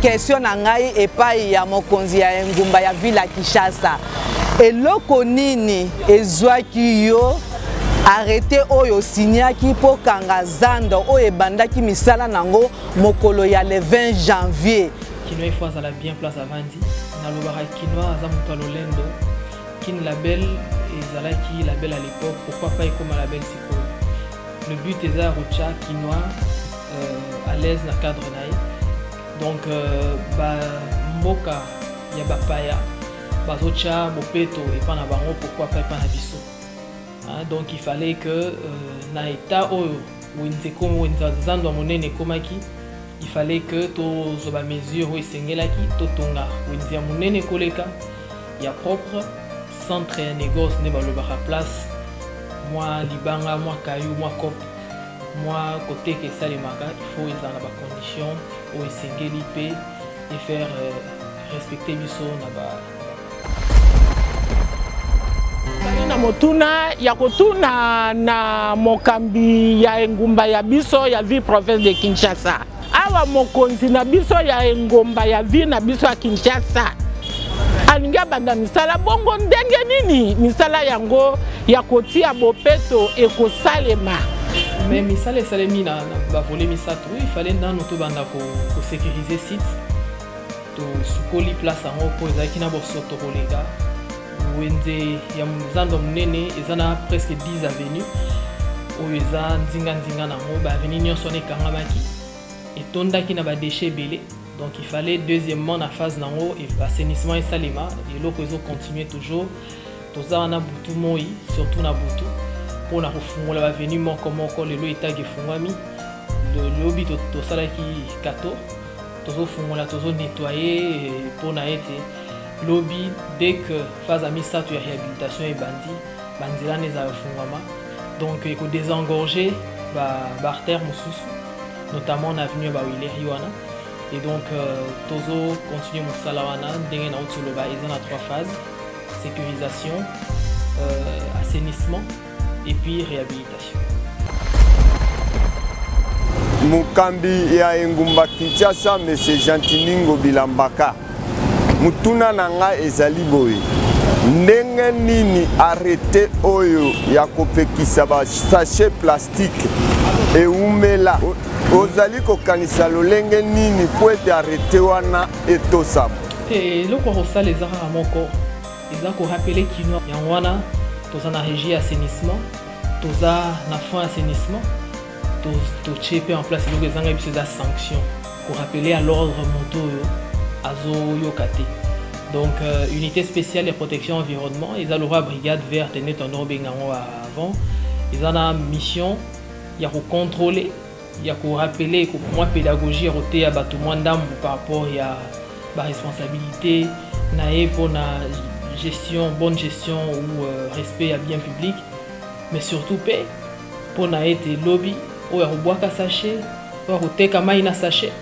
question na ngai epai ya mokonzi ya engumba ya ville ya Kinshasa. Eloko nini ezwaki yo arrêté oyo signaki po kanga zando oyo ebandaki misala nango mokolo ya le 20 janvier. Kinoa il faut azala bien place avandi na lobaka Kinoa aza muto lolendo kin label ezalaki label à l'époque pourquoi pas comme label sikoyo. Le but est à rocha Kinoa à l'aise na cadre naï. Donc ba mboka ya bapaya bazocha bopeto et pas na bango pourquoi pas na biso. Donc il fallait que na état oyo winzeko winzazando monene komaki il fallait que to ba mesure ou sengelaki to tonga winzia monene koleka ya propre centre ya négoce ne ba lobaka place moi libanga moi kayu moi cop moi côté que ça les magas il faut ils en ba conditions ou sengeli pe et faire respecter biso na ba na motuna ya kotuna na mokambi ya engumba ya biso ya ville province de Kinshasa. Awa mokonzi na biso ya engumba ya ville na biso ya Kinshasa. Alinga banda misala bongo ndenge nini misala yango ya kotia bopeto ekosalema. Mais misala salemi na ba voler misato il fallait ndano to banda ko sécuriser site to sukoli place en ko ezaki na bo soto kolega. Wenze ya mzando mnene ezana presque 10 avenues où eza nzinga nango ba avenue nyonso ne kangamaki etondaki na ba déchets belé. Donc il fallait deuxièmement na phase nango et assainissement et salima et loko ezo continuer toujours toza na butu moi surtout na butu pour na kofungola ba avenue moko lelo etage fungwami le lobby to salaki kato tozo fungola tozo nettoyer pour na été lobby dès que phase à misa tu réhabilitation et bandila les afungama donc il faut désengorger bartère mususu notamment en avenue ba Willer Yohana et donc tozo continuer musala wana ndenge na utoloba ils ont 3 phases sécurisation assainissement et puis réhabilitation. Mukambi ya engumba Kinshasa monsieur Jantiningo Bilambaka mutuna nanga ezali boye ndenge nini arrêté oyo ya kopekisa ba sachet plastique et umela ozali kokanisa lolenge nini po ete arrêté wana etosama et loko rosala ezaka moko eza ko rappeler Kinoa yango wana toza na régie assainissement toza na fond assainissement to chepe en place loko ezanga biso za sanction pour rappeler à l'ordre moto Azo Yokate. Donc unité spéciale de protection environnement, ils ont la brigade verte et net en avant. Ils ont la mission, il y a contrôler, il y a rappeler que moi pédagogie roté à bâtiment d'âme par rapport à la responsabilité, pour la gestion, bonne gestion ou respect à bien public, mais surtout pour na été lobby ou à boire qu'à sachet, ou à roté comme un sachet.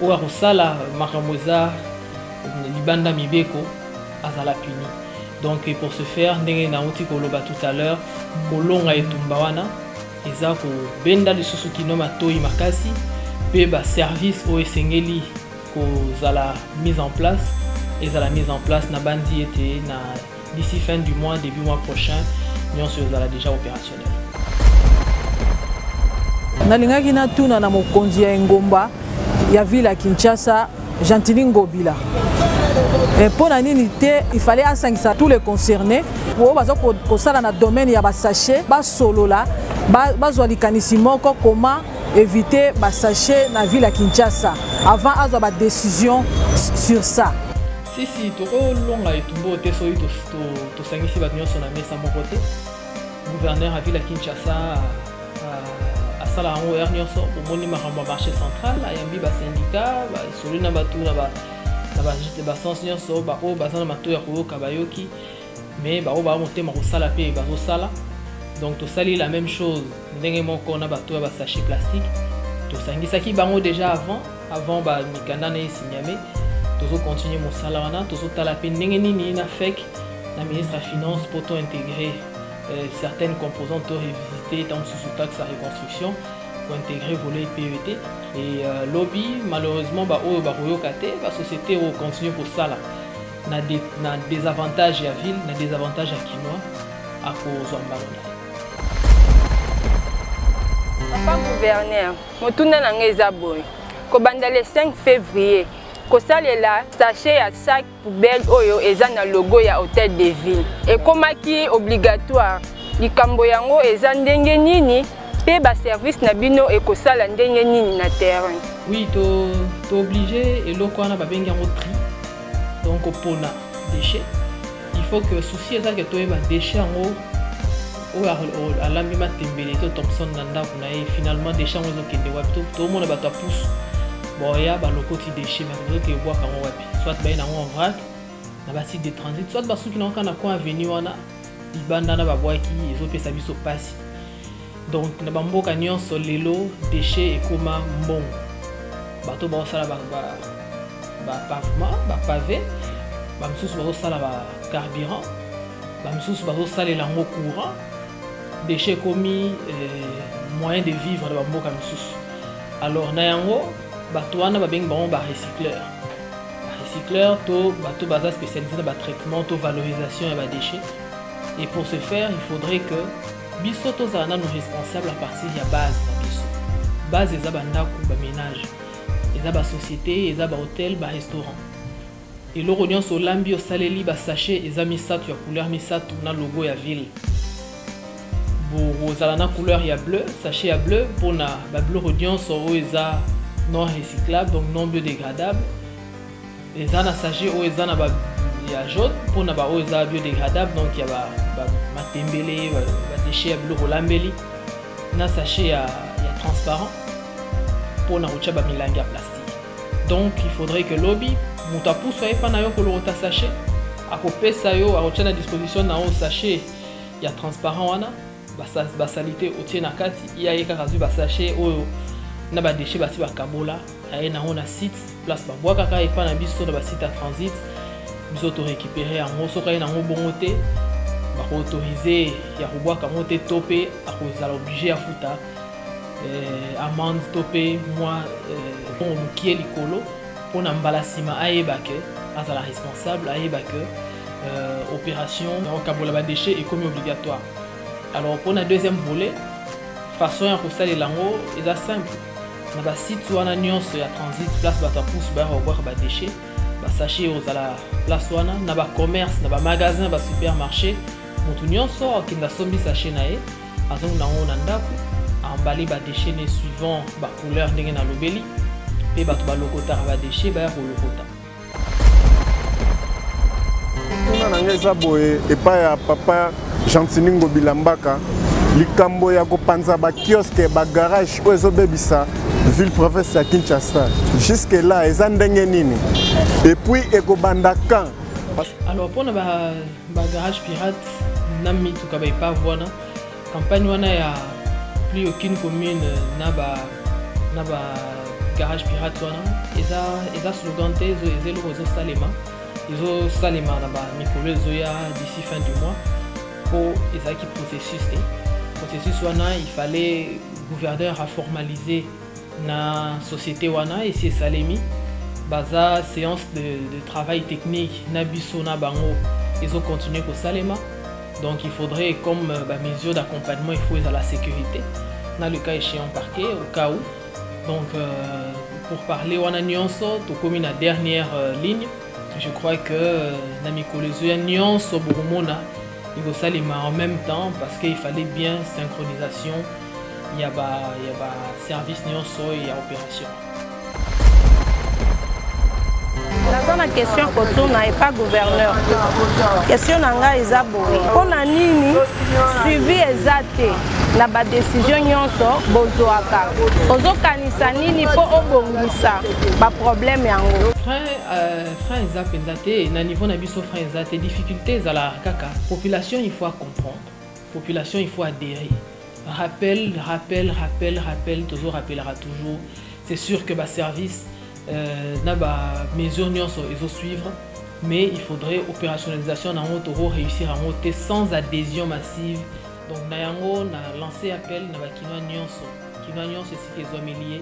Ou à Rosala Maramosa Libanda Mibeko Azala Puni. Donc pour ce faire, ndenge na uti koloba tout à l'heure, kolonga etumbawana ezako benda lisusu kinoma toyi makasi pe ba service o esengeli ko zala mise en place et za la mise en place na bandi été na d'ici fin du mois début mois prochain nyonso zala déjà opérationnel. Nalingaki na tuna na mokonzi ya engomba ya ville à Kinshasa, Jantiningo Bila. Et pour l'animité, il fallait assangisa tous les concernés. Pour ça, dans le domaine, il y a des sachets, des solos là, des canissiments, comment éviter les sachets dans la ville à Kinshasa. Avant, il y a des décisions sur ça. Si, tu as long et tout beau, tu as sangisi batnion sur la messe à mon côté. Gouverneur à ville à Kinshasa. Sala en haut nyonso au moni makambo marché central ayambi ba syndicat ba solina batu na ba sens nyonso ba o bazana mato ya koyoka bayoki mais ba o ba motema ko sala pe ba sala donc to sali la même chose ndenge moko na bato ya ba sachet plastique to sangisaki bango déjà avant ba mikanda na signamé to continuer mo sala wana to tala pe ndenge nini na fek la ministre des Finances pour intégrer certaines composantes revisitées dans sous taxe à reconstruction pour intégrer volet PET. Et lobby, malheureusement, la société continue pour ça. Il y a des avantages à ville, il y a des avantages à Kinois à cause de Papa gouverneur, motuna na ngeza boy. Kobanda le 5 février, kosalela sachet ya sac poubelle oyo eza na logo ya hôtel de ville. Et komaki obligatoire. Likambo yango eza ndenge nini pe ba service na bino ekosala ndenge nini na terrain. Oui, tu obligé et loko na ba bengi yango tri. Donc pour na déchets, il faut que souci est que tu aies des déchets en haut ou à l'ambima tembele to Thompson nanda kuna et finalement déchets en haut kende wapi tout le monde ba ta pousse bon ya ba loko ti déchets mais que bois quand wapi soit ba na en vrac na ba site de transit soit ba sou qui na kana kwa avenue wana ibanda na ba bois qui ezo pesa biso passe donc na ba mboka nyonso lelo déchets et koma mbongo bato ba sala ba pavement, pavé, bamsusu bazosala ba carburant, bamsusu bazosala lango courant, déchets commis moyen de vivre de bamboka misusu. Alors na yango bato wana babeng bango ba recycleur. Ba recycleur to bato baza spécialisé dans ba traitement to valorisation ya ba déchets. Et pour ce faire, il faudrait que biso tozana nos responsables à partir ya base na biso. Base eza bandako ba ménage. Eza ba société, eza ba hôtel, ba restaurant. Et le rognon sur l'ambi au saleli ba sachet eza misatu ya couleur misatu na logo ya ville. Bo zala na couleur ya bleu, sachet ya bleu pour na ba bleu rognon sur eza non recyclable donc non biodégradable. Eza na sachet o eza na ba ya jaune pour na ba o eza biodégradable donc ya ba matembele ba déchet ya bleu rolambeli. Na sachet ya transparent. Pour na rocha ba milangi ya plastique. Donc il faudrait que lobby mutapu soit pas na yo ko lota sachet akopesa yo a rocha na disposition na o sachet ya transparent wana ba salité otie na kati ya yeka kazu ba sachet oyo na ba déchet ba si ba kabola aye na on a site place ba bois kaka epa na biso na ba site à transit biso to récupérer en moso ka na ngo bongote ba ko autoriser ya ko bois ka monter topé a ko zala obligé à futa amende topé moi on qui est likolo pour na mbala sima ayeba ke azala responsable ayeba ke opération en kabola ba déchets est comme obligatoire. Alors pour la deuxième volet façon ya kosala lango eza simple na ba site wana nyonso ya transit place bata pousse ba revoir ba déchets ba sachet ozala place wana na ba commerce na ba magasin ba supermarché mutu nyonso akinda sombi sachet na ye azong na ona ndako emballé ba déchets ne suivant ba couleur ndenge na lobeli pe bato ba lokota ba déchets ba ko lokota. Tuna nanga eza boye epa ya papa Jantiningo Bilambaka likambo ya kopanza ba kiosque ba garage oyo ezobebisa ville province ya Kinshasa jusque là eza ndenge nini et puis ekobanda quand. Alors pour na ba garage pirate nami tuka ba pas wana campagne wana ya plus aucune commune na ba garage pirate wana eza slogan te ezelo ko salema na ba mikolo zoya d'ici fin du mois pour ezaki processus wana il fallait gouverneur a formalisé na société wana et c'est salemi baza séance de travail technique na biso na bango ils ont continué ko salema. Donc il faudrait comme mesure d'accompagnement, il faut la sécurité. Dans le cas échéant parquet, au cas où. Donc pour parler on a nuance, tout comme la dernière ligne, je crois que Namiko les nuance au Burumona, il faut ça les en même temps parce qu'il fallait bien synchronisation. Il y a service nuance et il y a opération. La question que n'a pas gouverneur. Question nanga eza boye. On a nini suivi exacte na ba décision nyonso bozoaka. Ozokanisa nini po obongisa ba problème yango. Frein eza penzate na niveau na biso frein eza te difficulté za la kaka. Population il faut comprendre. Population il faut adhérer. Rappel, toujours rappellera toujours. C'est sûr que ba service na ba mesures nyonso ils vont suivre mais il faudrait opérationnalisation na toro réussir à monter sans adhésion massive donc na yango na lancé appel na ba kinoa nyonso kinois nyonso esika ezwami lie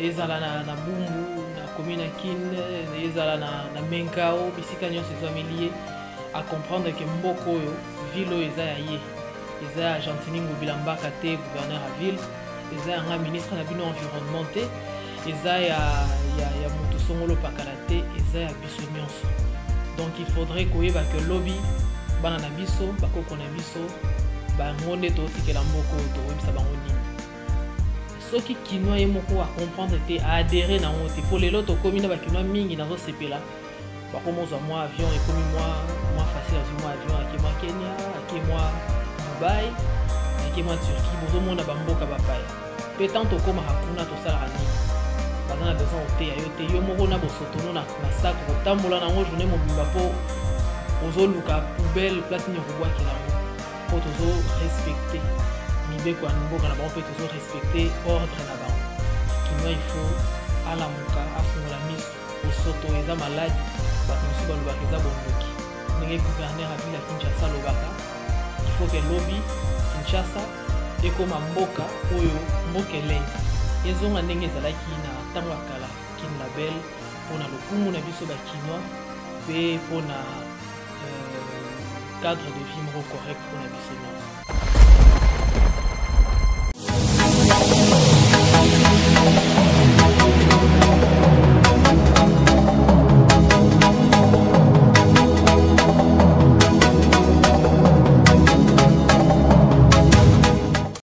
ezala na bumbu na commune kin ezala na menkao bisika nyonso ezwami lie à comprendre que mboka oyo ville oyo eza ya ye eza ya Gentini Ngobila Mbaka te gouverneur ya ville eza yanga ministre na bino environnement te eza ya moto songolo pakala te eza ya biso nyonso. Donc il faudrait koyeba que lobby bana na biso bakoko na biso bango nde totikela mboka oyo toyebisa bango nini soki kinois ye moko acomprendre te aadhérer nango te po lelo tokomi na bakinois mingi nazosepela bakomozwa mwa avion ekomi mwa facile azwi mwa avion ake mwa Kenya ake mwa Dubai ake mwa Turquie bozomona bamboka bapaya mpe tant tokomaka kuna tosalaka nini baza na besoin oteya yo te yo moko na bosotono na saka kotambola nango journée mobimba mpo ozoluka poubelle place nini okobwakela yango mpo tozorespecte mibeko ya mboka na bango mpe tozorespecte ordre na bango kinois il faut alamuka afungola miso bosoto eza maladi bato mosusu balobaka eza bondoki ndenge gouverneur ya ville ya Kinshasa alobaka il faut que lobby Kinshasa ekoma mboka oyo mboka elei ezonga ndenge ezalaki na ntango ya kala kin label mpona lokumu na biso bakinois mpe mpona cadre de vie moko correct mpona biso nyonso.